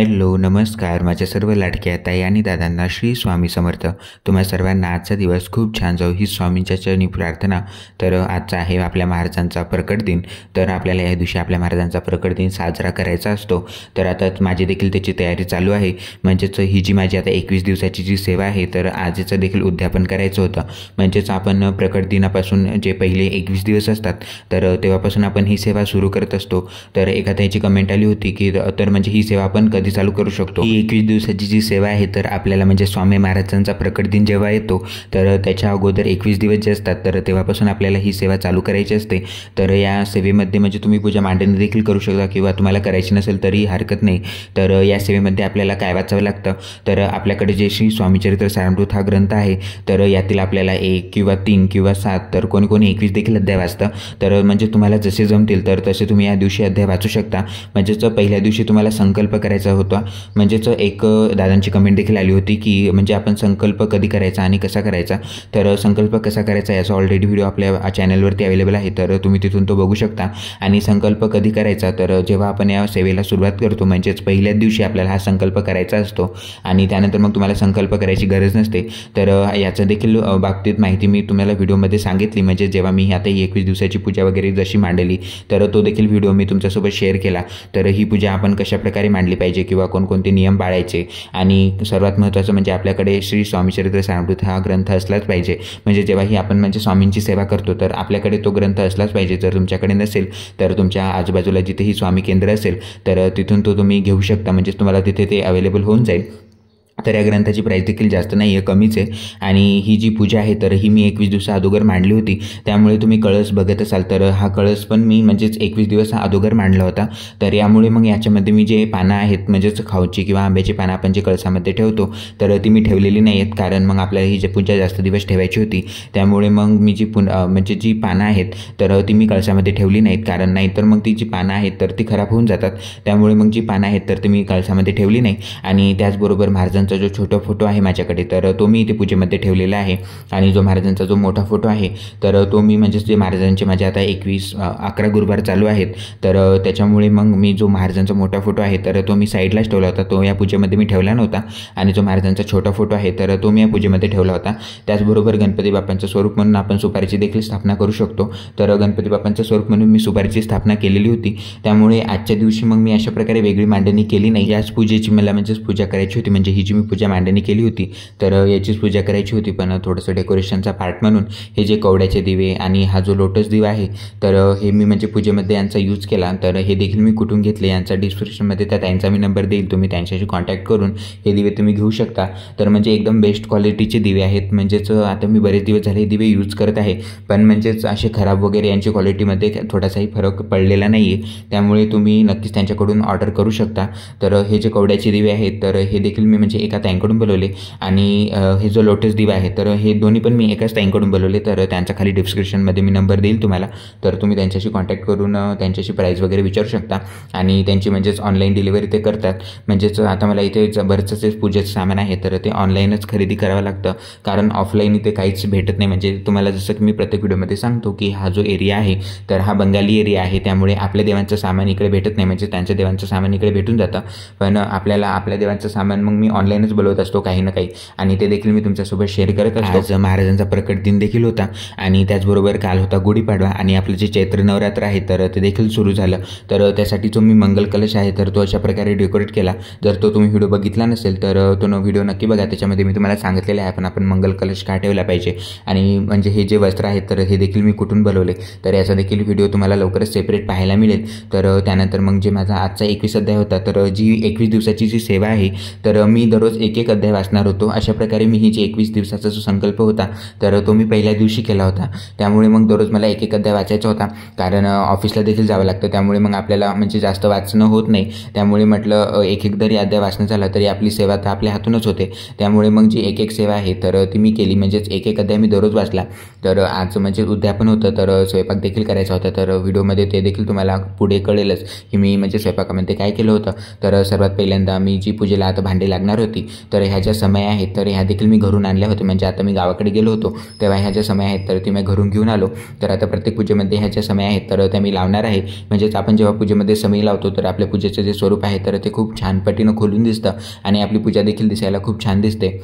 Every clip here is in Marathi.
हॅलो नमस्कार माझ्या सर्व लाडक्या ताई आणि दादांना श्री स्वामी समर्थ। तुम्हा सर्वांना आजचा दिवस खूप छान जाऊ ही स्वामींच्या चरणी प्रार्थना। तर आजचा आहे आपल्या महाराजांचा प्रकट दिन। तर आपल्याला या दिवशी आपल्या महाराजांचा प्रकट दिन साजरा करायचा असतो। तर आता माझी देखील त्याची तयारी चालू आहे। म्हणजेच ही जी माझी आता 21 दिवसाची जी सेवा आहे तर आजचं देखील उद्यापन करायचं होतं। म्हणजेच आपण प्रकट दिनापासून जे पहिले 21 दिवस असतात तर तेव्हापासून आपण ही सेवा सुरू करत असतो। तर एखाद्याची कमेंट आली होती की तर म्हणजे ही सेवा आपण कधी चालू करू शकतो। ही 21 दिवसाची जी सेवा आहे तर आपल्याला म्हणजे स्वामी महाराजांचा प्रकट दिन जेव्हा येतो तर त्याच्या अगोदर 21 दिवस जे असतात तर तेव्हापासून आपल्याला ही सेवा चालू करायची असते। तर या सेवेमध्ये म्हणजे तुम्ही पूजा मांडणी देखील करू शकता किंवा तुम्हाला करायची नसेल तरी हरकत नाही। तर या सेवेमध्ये आपल्याला काय वाचावं लागतं तर आपल्याकडे जे श्री स्वामीचरित्र सारामृत हा ग्रंथ आहे तर यातील आपल्याला 1 किंवा 3 किंवा 7 तर कोणी 21 देखील अध्याय वाचतं। तर म्हणजे तुम्हाला जसे जमतील तर तसे तुम्ही या दिवशी अध्याय वाचू शकता। म्हणजेच पहिल्या दिवशी तुम्हाला संकल्प करायचा होता। म्हणजेच एक दादांची कमेंट देखील आली होती की म्हणजे आपण संकल्प कधी करायचा आणि कसा करायचा। तर संकल्प कसा करायचा याचा ऑलरेडी व्हिडिओ आपल्या चॅनलवरती अवेलेबल आहे तर तुम्ही तिथून तो बघू शकता। आणि संकल्प कधी करायचा तर जेव्हा आपण या सेवेला सुरुवात करतो म्हणजेच पहिल्याच दिवशी आपल्याला हा संकल्प करायचा असतो आणि त्यानंतर मग तुम्हाला संकल्प करायची गरज नसते। तर याचं देखील बाबतीत माहिती मी तुम्हाला व्हिडिओमध्ये सांगितली। म्हणजे जेव्हा मी आता ही 21 दिवसाची पूजा वगैरे जशी मांडली तर तो देखील व्हिडिओ मी तुमच्यासोबत शेअर केला। तर ही पूजा आपण कशा प्रकारे मांडली पाहिजे किंवा कोणकोणते नियम पाळायचे आणि सर्वात महत्त्वाचं म्हणजे आपल्याकडे श्री स्वामीचरित्र सारामृत हा ग्रंथ असलाच पाहिजे। म्हणजे जेव्हाही आपण म्हणजे स्वामींची सेवा करतो तर आपल्याकडे तो ग्रंथ असलाच पाहिजे। जर तुमच्याकडे नसेल तर तुमच्या आजूबाजूला जिथेही स्वामी केंद्र असेल तर तिथून तो तुम्ही घेऊ शकता। म्हणजे तुम्हाला तिथे ते अवेलेबल होऊन जाईल। तर या ग्रंथाची प्राईस देखील जास्त नाही आहे, कमीच आहे। आणि ही जी पूजा आहे तर ही मी 21 दिवसा अगोदर मांडली होती। त्यामुळे तुम्ही कळस बघत असाल तर हा कळस पण मी म्हणजेच 21 दिवस अगोदर मांडला होता। तर यामुळे मग याच्यामध्ये मी जे पानं आहेत म्हणजेच खाऊची किंवा आंब्याची पानं आपण जे कळसामध्ये ठेवतो तर ती मी ठेवलेली नाही आहेत। कारण मग आपल्याला ही जी पूजा जास्त दिवस ठेवायची होती त्यामुळे मग मी जी म्हणजे जी पानं आहेत तर ती मी कळसामध्ये ठेवली नाहीत। कारण नाहीतर मग ती जी पानं आहेत तर ती खराब होऊन जातात। त्यामुळे मग जी पानं आहेत तर ती मी कळसामध्ये ठेवली नाही। आणि त्याचबरोबर महाराजांचा जो छोटा फोटो आहे माझ्याकडे तर तो मी इथे पूजेमध्ये ठेवलेला आहे। आणि जो महाराजांचा जो मोठा फोटो आहे तर तो मी म्हणजेच जे महाराजांचे माझे आता 11 गुरुवार चालू आहेत तर त्याच्यामुळे मग मी जो महाराजांचा मोठा फोटो आहे तर तो मी साईडलाच ठेवला होता। तो या पूजेमध्ये मी ठेवला नव्हता। आणि जो महाराजांचा छोटा फोटो आहे तर तो मी या पूजेमध्ये ठेवला होता। त्याचबरोबर गणपती बाप्पांचं स्वरूप म्हणून आपण सुपारीची देखील स्थापना करू शकतो। तर गणपती बाप्पांचं स्वरूप म्हणून मी सुपारीची स्थापना केलेली होती। त्यामुळे आजच्या दिवशी मग मी अशा प्रकारे वेगळी मांडणी केली नाही। याच पूजेची मला म्हणजेच पूजा करायची होती। म्हणजे ही जी मी पूजा मांडणी केली होती तर याचीच पूजा करायची होती। पण थोडंसं डेकोरेशनचा पार्ट म्हणून हे जे कवड्याचे दिवे आणि हा जो लोटस दिवा आहे तर हे मी म्हणजे पूजेमध्ये यांचा यूज केला। तर हे देखील मी कुठून घेतले यांचा डिस्क्रिप्शनमध्ये त्या त्यांचा मी नंबर देईल, तुम्ही त्यांच्याशी कॉन्टॅक्ट करून हे दिवे तुम्ही घेऊ शकता। तर म्हणजे एकदम बेस्ट क्वालिटीचे दिवे आहेत। म्हणजेच आता मी बरेच दिवस झाले दिवे यूज करत आहे पण म्हणजेच असे खराब वगैरे यांची क्वालिटीमध्ये थोडासाही फरक पडलेला नाही आहे। त्यामुळे तुम्ही नक्कीच त्यांच्याकडून ऑर्डर करू शकता। तर हे जे कवड्याचे दिवे आहेत तर हे देखील मी म्हणजे एका ताईंकडून बोलवले। आणि हे जो लोटस दिवा आहे तर हे दोन्ही पण मी एकाच ताईंकडून बोलवले। तर त्यांचा खाली डिस्क्रिप्शनमध्ये मी नंबर देईल तुम्हाला, तर तुम्ही त्यांच्याशी कॉन्टॅक्ट करून त्यांच्याशी प्राईस वगैरे विचारू शकता। आणि त्यांची म्हणजेच ऑनलाईन डिलिव्हरी ते करतात। म्हणजेच आता मला इथे बरंचसे पूजेचं सामान आहे तर ते ऑनलाईनच खरेदी करावं लागतं कारण ऑफलाईन इथे काहीच भेटत नाही। म्हणजे तुम्हाला जसं की मी प्रत्येक व्हिडिओमध्ये सांगतो की हा जो एरिया आहे तर हा बंगाली एरिया आहे। त्यामुळे आपल्या देवांचं सामान इकडे भेटत नाही। म्हणजे त्यांच्या देवांचं सामान इकडे भेटून जातं पण आपल्याला आपल्या देवांचं सामान मग मी ऑनलाईनच बोलवत असतो काही ना काही। आणि ते देखील मी तुमच्यासोबत शेअर करत असतो। आज महाराजांचा प्रकट दिन देखील होता आणि त्याचबरोबर काल होता गुढीपाडवा आणि आपलं जे चैत्र नवरात्र आहे तर ते देखील सुरू झालं। तर त्यासाठी जो मी मंगल कलश आहे तर तो अशा प्रकारे डेकोरेट केला। जर तो तुम्ही व्हिडिओ बघितला नसेल तर तो व्हिडिओ नक्की बघा। त्याच्यामध्ये मी तुम्हाला सांगितलेलं आहे आपण मंगल कलश का ठेवला पाहिजे आणि म्हणजे हे जे वस्त्र आहेत तर हे देखील मी कुठून बनवले तर याचा देखील व्हिडिओ तुम्हाला लवकरच सेपरेट पाहायला मिळेल। तर त्यानंतर मग जे माझा आजचा 21 अध्याय होता तर जी 21 दिवसाची जी सेवा आहे तर मी दररोज एक अध्याय वाचणार होतो। अशा प्रकारे मी ही जी 21 दिवसाचा जो संकल्प होता तर तो मी पहिल्या दिवशी केला होता। त्यामुळे मग दररोज मला एक अध्याय वाचायचा होता कारण ऑफिसला देखील जावं लागतं। त्यामुळे मग आपल्याला म्हणजे जास्त वाचणं होत नाही। त्यामुळे म्हटलं एक जरी अध्याय वाचणं झालं तरी आपली सेवा तर आपल्या हातूनच होते। त्यामुळे मग जी एक सेवा आहे तर ती मी केली। म्हणजेच एक अध्याय मी दररोज वाचला। तर आज म्हणजे उद्यापन होतं तर स्वयंपाक देखील करायचा होता। तर व्हिडिओमध्ये ते देखील तुम्हाला पुढे कळेलच की मी म्हणजे स्वयंपाकामध्ये काय केलं होतं। तर सर्वात पहिल्यांदा मी जी पूजेला आता भांडे लागणार होते होती. तर ह्या ज्या समय आहेत तर ह्या देखील मी घरून आणल्या होत्या. म्हणजे आता मी गावाकडे गेलो होतो तेव्हा ह्या ज्या समय आहेत तर ती मी घरून घेऊन आलो. तर आता प्रत्येक पूजेमध्ये ह्या ज्या समय आहेत तर त्या मी लावणार आहे. म्हणजेच आपण जेव्हा पूजेमध्ये समय लावतो तर आपल्या पूजेचं जे स्वरूप आहे तर ते खूप छान पटीनं खोलून दिसतं आणि आपली पूजा देखील दिसायला खूप छान दिसते.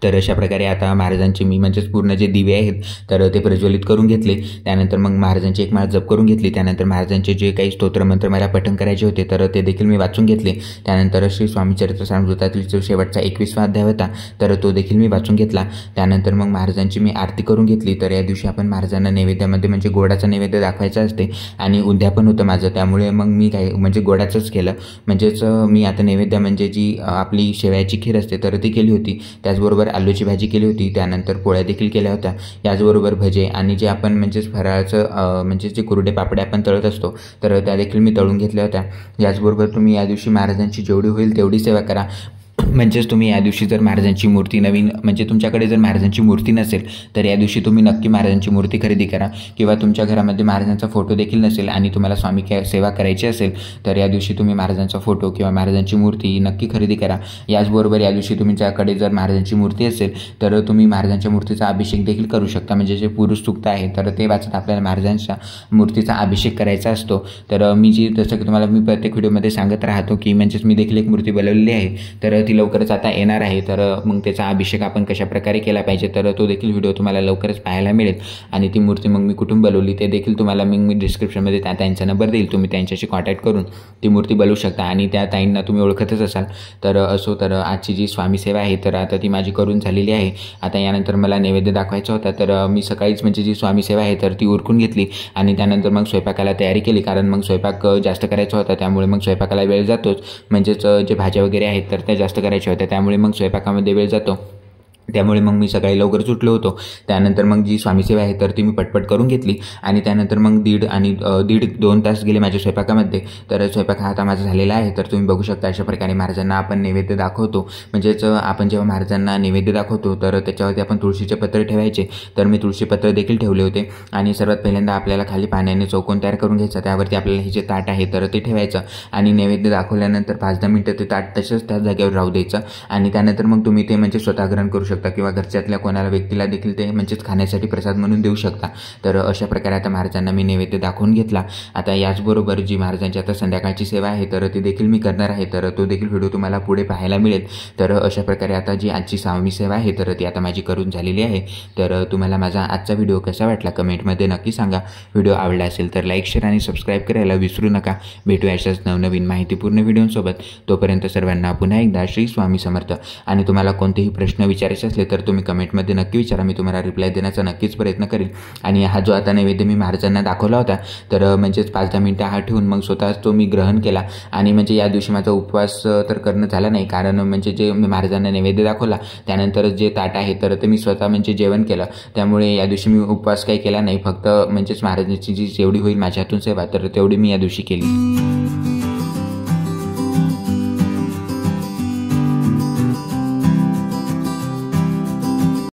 तर अशा प्रकारे आता महाराजांचे मी म्हणजेच पूर्ण जे दिवे आहेत तर ते प्रज्वलित करून घेतले. त्यानंतर मग महाराजांची एक माळ जप करून घेतली. त्यानंतर महाराजांचे जे काही स्तोत्रमंत्र मला पठण करायचे होते तर ते देखील मी वाचून घेतले. त्यानंतर श्री स्वामी चरित्रसारामृतातील जो शेवटचा 21वा अध्याय होता तर तो देखील मी वाचून घेतला. त्यानंतर मग महाराजांची मी आरती करून घेतली. तर या दिवशी आपण महाराजांना नैवेद्यामध्ये म्हणजे गोडाचा नैवेद्य दाखवायचा असते आणि उद्यापन होतं माझं, त्यामुळे मग मी काय म्हणजे गोडाचंच केलं. म्हणजेच मी आता नैवेद्य म्हणजे जी आपली शेवयाची खीर असते तर ती केली होती. त्याचबरोबर आलूची भाजी केली होती. त्यानंतर पोळ्या देखील केल्या होत्या. याचबरोबर भजे आणि जे आपण म्हणजेच फराळाचं म्हणजे जे कुरडे पापड्या आपण तळत असतो तर त्या देखील मी तळून घेतल्या होत्या. याचबरोबर तुम्ही या दिवशी महाराजांची जेवढी होईल तेवढी सेवा करा. म्हणजेच तुम्ही या दिवशी जर महाराजांची मूर्ती नवीन म्हणजे तुमच्याकडे जर महाराजांची मूर्ती नसेल तर या दिवशी तुम्ही नक्की महाराजांची मूर्ती खरेदी करा. किंवा तुमच्या घरामध्ये महाराजांचा फोटो देखील नसेल आणि तुम्हाला स्वामी सेवा करायची असेल तर या दिवशी तुम्ही महाराजांचा फोटो किंवा महाराजांची मूर्ती नक्की खरेदी करा. याचबरोबर या दिवशी तुमच्याकडे जर महाराजांची मूर्ती असेल तर तुम्ही महाराजांच्या मूर्तीचा अभिषेक देखील करू शकता. म्हणजे जे पुरुष सूक्त आहे तर ते वाचत आपल्याला महाराजांच्या मूर्तीचा अभिषेक करायचा असतो. तर मी जसं की तुम्हाला मी प्रत्येक व्हिडिओमध्ये सांगत राहतो की म्हणजेच मी देखील एक मूर्ती बनवलेली आहे तर ती लवकरच आता येणार आहे. तर मग त्याचा अभिषेक आपण कशाप्रकारे केला पाहिजे तर तो देखील व्हिडिओ तुम्हाला लवकरच पाहायला मिळेल. आणि ती मूर्ती मग मी कुठून बनवली ते देखील तुम्हाला मी डिस्क्रिप्शनमध्ये त्यांचा नंबर देईल. तुम्ही त्यांच्याशी कॉन्टॅक्ट करून ती मूर्ती बनवू शकता आणि त्या ताईंना तुम्ही ओळखतच असाल. तर असो, तर आजची जी स्वामी सेवा आहे तर आता ती माझी करून झालेली आहे. आता यानंतर मला नैवेद्य दाखवायचा होता तर मी सकाळीच म्हणजे जी स्वामी सेवा आहे तर ती उरकून घेतली आणि त्यानंतर मग स्वयंपाकाला तयारी केली. कारण मग स्वयंपाक जास्त करायचा होता त्यामुळे मग स्वयंपाकाला वेळ जातोच. म्हणजेच जे भाज्या वगैरे आहेत तर त्या जास्त करायच्या होत्या त्यामुळे मग स्वयंपाकामध्ये वेळ जातो. त्यामुळे मग मी सकाळी लवकरच उठलो होतो. त्यानंतर मग जी स्वामी सेवा आहे तर ती मी पटपट करून घेतली आणि त्यानंतर मग दीड 2 तास गेले माझ्या स्वयंपाकामध्ये. तर स्वयंपाक हा आता माझा झालेला आहे. तर तुम्ही बघू शकता अशा प्रकारे महाराजांना आपण नैवेद्य दाखवतो. म्हणजेच आपण जेव्हा महाराजांना नैवेद्य दाखवतो तर त्याच्यावरती आपण तुळशीचे पत्र ठेवायचे. तर मी तुळशी पत्र देखील ठेवले होते आणि सर्वात पहिल्यांदा आपल्याला खाली पाण्याने चौकोन तयार करून घ्यायचा. त्यावरती आपल्याला हे जे ताट आहे तर ते ठेवायचं आणि नैवेद्य दाखवल्यानंतर 5-10 मिनिटं ते ताट तसंच त्या जागेवर राहू द्यायचं आणि त्यानंतर मग तुम्ही ते म्हणजे स्वतः ग्रहण करू शकता किंवा घरच्यातल्या कोणाला व्यक्तीला देखील ते म्हणजेच खाण्यासाठी प्रसाद म्हणून देऊ शकता. तर अशा प्रकारे आता महाराजांना मी नैवेद्य दाखवून घेतला. आता याचबरोबर जी महाराजांची आता संध्याकाळची सेवा आहे तर ती देखील मी करणार आहे. तर तो देखील व्हिडिओ तुम्हाला पुढे पाहायला मिळेल. तर अशा प्रकारे आता जी आजची स्वामी सेवा आहे तर ती आता माझी करून झालेली आहे. तर तुम्हाला माझा आजचा व्हिडिओ कसा वाटला कमेंटमध्ये नक्की सांगा. व्हिडिओ आवडला असेल तर लाईक, शेअर आणि सबस्क्राईब करायला विसरू नका. भेटूया अशाच नवनवीन माहितीपूर्ण व्हिडिओसोबत. तोपर्यंत सर्वांना पुन्हा एकदा श्री स्वामी समर्थ. आणि तुम्हाला कोणतेही प्रश्न विचारायचे असले तर तुम्ही कमेंटमध्ये नक्की विचारा. मी तुम्हाला रिप्लाय देण्याचा नक्कीच प्रयत्न करेन. आणि हा जो आता नैवेद्य मी महाराजांना दाखवला होता तर म्हणजेच 5-10 मिनिटं हा ठेवून मग स्वतःच तो मी ग्रहण केला. आणि म्हणजे या दिवशी माझा उपवास तर करणं झाला नाही कारण म्हणजे जे मी महाराजांना नैवेद्य दाखवला त्यानंतर जे ताट आहे तर ते मी स्वतः म्हणजे जेवण केलं. त्यामुळे या दिवशी मी उपवास काही केला नाही. फक्त म्हणजेच महाराजांची जी जेवढी होईल माझ्या हातून सेवा तर तेवढी मी या दिवशी केली.